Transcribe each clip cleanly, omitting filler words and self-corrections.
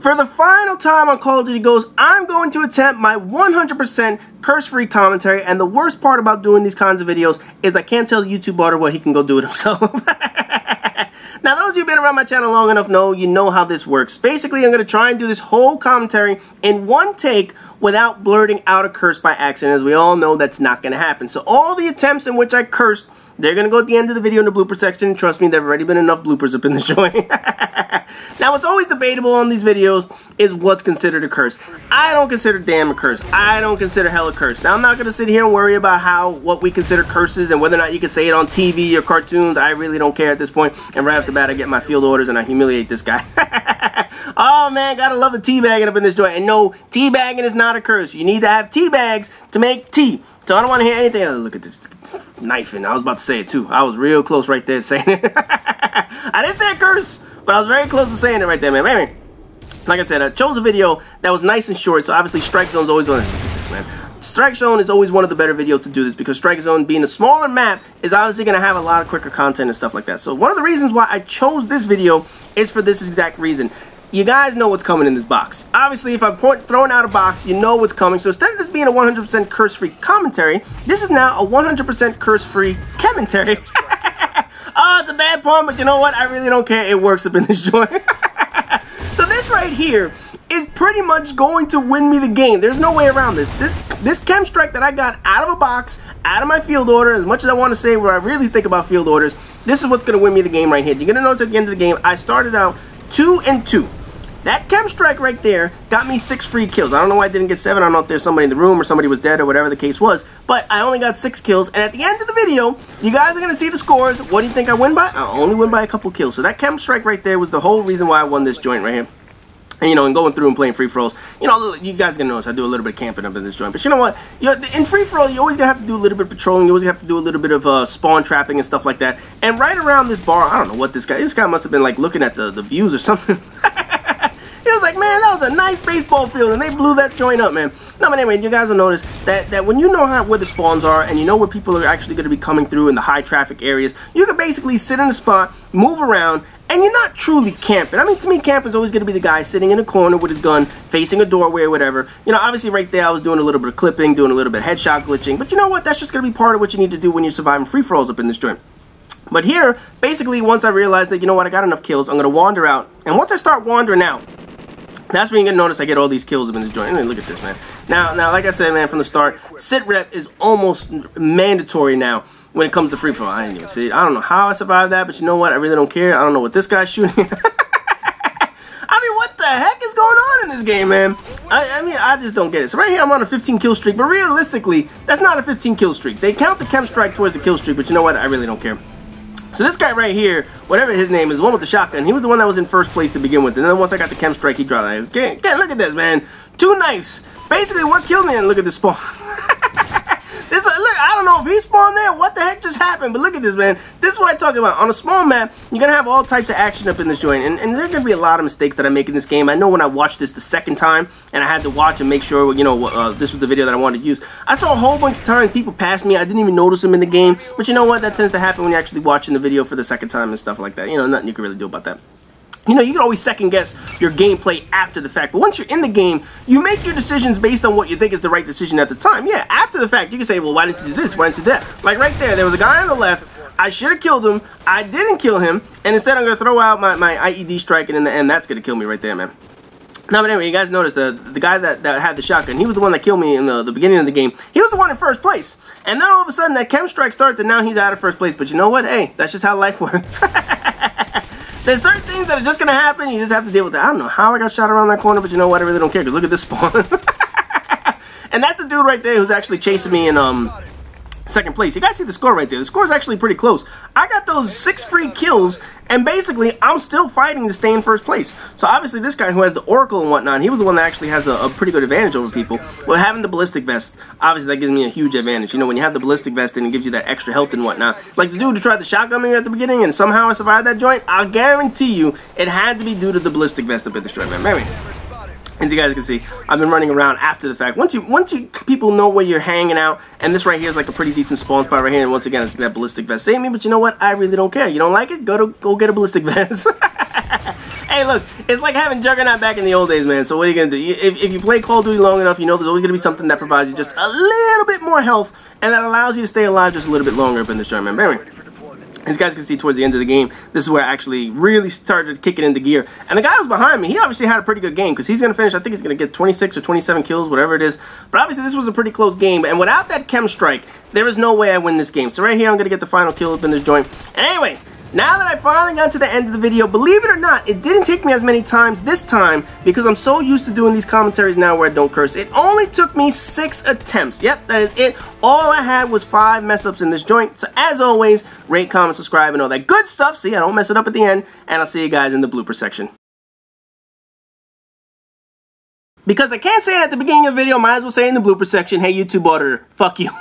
For the final time on Call of Duty Ghosts, I'm going to attempt my 100% curse-free commentary, and the worst part about doing these kinds of videos is I can't tell the YouTube bot what he can go do it himself. Now, those of you who've been around my channel long enough know how this works. Basically, I'm going to try and do this whole commentary in one take without blurting out a curse by accident. As we all know, that's not going to happen. So all the attempts in which I cursed, they're going to go at the end of the video in the blooper section. Trust me, there have already been enough bloopers up in this joint. Now, what's always debatable on these videos is what's considered a curse. I don't consider damn a curse. I don't consider hell a curse. Now, I'm not going to sit here and worry about what we consider curses and whether or not you can say it on TV or cartoons. I really don't care at this point. And right off the bat, I get my field orders and I humiliate this guy. Oh, man, gotta love the teabagging up in this joint. And no, teabagging is not a curse. You need to have tea bags to make tea. So I don't want to hear anything. Oh, look at this knifing. I was about to say it too. I was real close right there saying it. I didn't say a curse, but I was very close to saying it right there, man. Anyway, like I said, I chose a video that was nice and short. So obviously Strike Zone's always one. Look at this, man. Strike Zone is always one of the better videos to do this because Strike Zone, being a smaller map, is obviously going to have a lot of quicker content and stuff like that. So one of the reasons why I chose this video is for this exact reason. You guys know what's coming in this box. Obviously, if I'm throwing out a box, you know what's coming. So instead of this being a 100% curse-free commentary, this is now a 100% curse-free K.E.M.entary. Oh, it's a bad pun, but you know what? I really don't care. It works up in this joint. So this right here is pretty much going to win me the game. There's no way around this. This chem strike that I got out of a box, out of my field order, as much as I want to say where I really think about field orders, this is what's going to win me the game right here. You're going to notice at the end of the game, I started out 2 and 2. That chem strike right there got me 6 free kills. I don't know why I didn't get 7. I don't know if there's somebody in the room or somebody was dead or whatever the case was. But I only got 6 kills. And at the end of the video, you guys are going to see the scores. What do you think I win by? I only win by a couple kills. So that chem strike right there was the whole reason why I won this joint right here. And, you know, and going through and playing free-for-alls, you know, you guys are going to notice I do a little bit of camping up in this joint. But you know what? In free-for-all, you always going to have to do a little bit of patrolling. You always have to do a little bit of spawn trapping and stuff like that. And right around this bar, I don't know what this guy must have been, like, looking at the views or something. He was like, man, that was a nice baseball field, and they blew that joint up, man. No, but anyway, you guys will notice that when you know where the spawns are and you know where people are actually going to be coming through in the high traffic areas, you can basically sit in a spot, move around, and you're not truly camping. I mean, to me, camping is always going to be the guy sitting in a corner with his gun, facing a doorway or whatever. You know, obviously right there I was doing a little bit of clipping, doing a little bit of headshot glitching, but you know what? That's just going to be part of what you need to do when you're surviving free-for-alls up in this joint. But here, basically, once I realized that, you know what, I got enough kills, I'm going to wander out. And once I start wandering out, that's when you're going to notice I get all these kills up in this joint. I mean, look at this, man. Now, like I said, man, from the start, sit rep is almost mandatory now when it comes to free-for-all. I didn't even see it. I don't know how I survived that, but you know what? I really don't care. I don't know what this guy's shooting. I mean, what the heck is going on in this game, man? I mean, I just don't get it. So right here, I'm on a 15 kill streak, but realistically, that's not a 15 kill streak. They count the chem strike towards the kill streak, but you know what? I really don't care. So this guy right here, whatever his name is, the one with the shotgun, he was the one that was in first place to begin with. And then once I got the chem strike, he dropped it. Okay, look at this, man. 2 knives. Basically, what killed me? And look at this spawn. Look, I don't know if he spawned there. What the heck just happened? But look at this, man. This is what I talked about. On a small map, you're going to have all types of action up in this joint. And there's going to be a lot of mistakes that I make in this game. I know when I watched this the second time, and I had to watch and make sure, you know, this was the video that I wanted to use. I saw a whole bunch of times people pass me. I didn't even notice them in the game. But you know what? That tends to happen when you're actually watching the video for the second time and stuff like that. You know, nothing you can really do about that. You know, you can always second guess your gameplay after the fact, but once you're in the game, you make your decisions based on what you think is the right decision at the time. Yeah, after the fact, you can say, well, why didn't you do this? Why didn't you do that? Like right there was a guy on the left. I should have killed him. I didn't kill him, and instead I'm going to throw out my IED strike, and in the end, that's going to kill me right there, man. Now, but anyway, you guys noticed the guy that had the shotgun, he was the one that killed me in the beginning of the game. He was the one in first place. And then all of a sudden, that chem strike starts, and now he's out of first place. But you know what? Hey, that's just how life works. There's certain things that are just going to happen. You just have to deal with it. I don't know how I got shot around that corner, but you know what? I really don't care, because look at this spawn. And that's the dude right there who's actually chasing me in second place. You guys see the score right there. The score is actually pretty close. I got those 6 free kills, and basically, I'm still fighting to stay in first place. So obviously, this guy who has the Oracle and whatnot, he was the one that actually has a pretty good advantage over people. Well, having the ballistic vest, obviously, that gives me a huge advantage. You know, when you have the ballistic vest, and it gives you that extra health and whatnot. Like the dude who tried to shotgun me at the beginning, and somehow I survived that joint, I'll guarantee you, it had to be due to the ballistic vest up at the strike, man. Anyway, as you guys can see, I've been running around after the fact. Once people know where you're hanging out, and this right here is like a pretty decent spawn spot right here, and once again, it's that ballistic vest saved me, but you know what? I really don't care. You don't like it? Go get a ballistic vest. Hey, look, it's like having Juggernaut back in the old days, man. So what are you going to do? If you play Call of Duty long enough, you know there's always going to be something that provides you just a little bit more health, and that allows you to stay alive just a little bit longer up in this joint, man. But anyway, as you guys can see towards the end of the game, this is where I actually really started kicking into gear. And the guy who's behind me, he obviously had a pretty good game, because he's going to finish, I think he's going to get 26 or 27 kills, whatever it is. But obviously this was a pretty close game, and without that K.E.M. strike, there is no way I win this game. So right here, I'm going to get the final kill up in this joint. And anyway, now that I finally got to the end of the video, believe it or not, it didn't take me as many times this time because I'm so used to doing these commentaries now where I don't curse. It only took me 6 attempts. Yep, that is it. All I had was 5 mess-ups in this joint. So as always, rate, comment, subscribe, and all that good stuff. See, I don't mess it up at the end. And I'll see you guys in the blooper section. Because I can't say it at the beginning of the video, might as well say it in the blooper section. Hey, YouTube auditor, fuck you.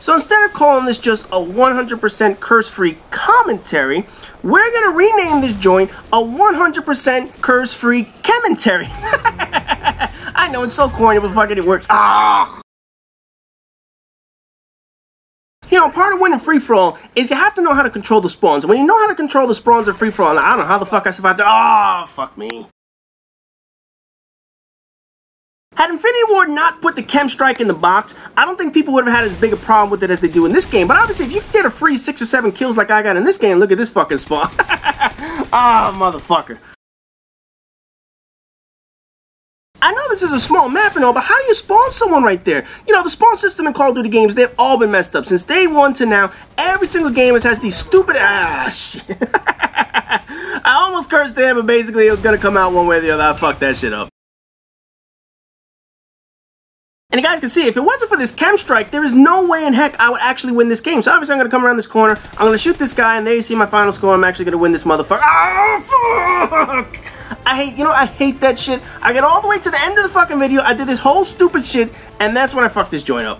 So instead of calling this just a 100% curse-free commentary, we're going to rename this joint a 100% curse-free K.E.M.entary. I know, it's so corny, but fucking it worked. Ah! You know, part of winning free-for-all is you have to know how to control the spawns. And when you know how to control the spawns in free-for-all, I don't know how the fuck I survived there. Ah, fuck me. Had Infinity Ward not put the K.E.M. strike in the box, I don't think people would have had as big a problem with it as they do in this game. But obviously, if you can get a free 6 or 7 kills like I got in this game, look at this fucking spawn. Ah, motherfucker. I know this is a small map and all, but how do you spawn someone right there? You know, the spawn system in Call of Duty games, they've all been messed up. Since day 1 to now, every single game has these stupid... Ah, shit. I almost cursed them, but basically it was going to come out one way or the other. I fucked that shit up. And you guys can see, if it wasn't for this K.E.M. strike, there is no way in heck I would actually win this game. So obviously I'm going to come around this corner, I'm going to shoot this guy, and there you see my final score. I'm actually going to win this motherfucker. Oh, fuck! I hate that shit. I get all the way to the end of the fucking video, I did this whole stupid shit, and that's when I fucked this joint up.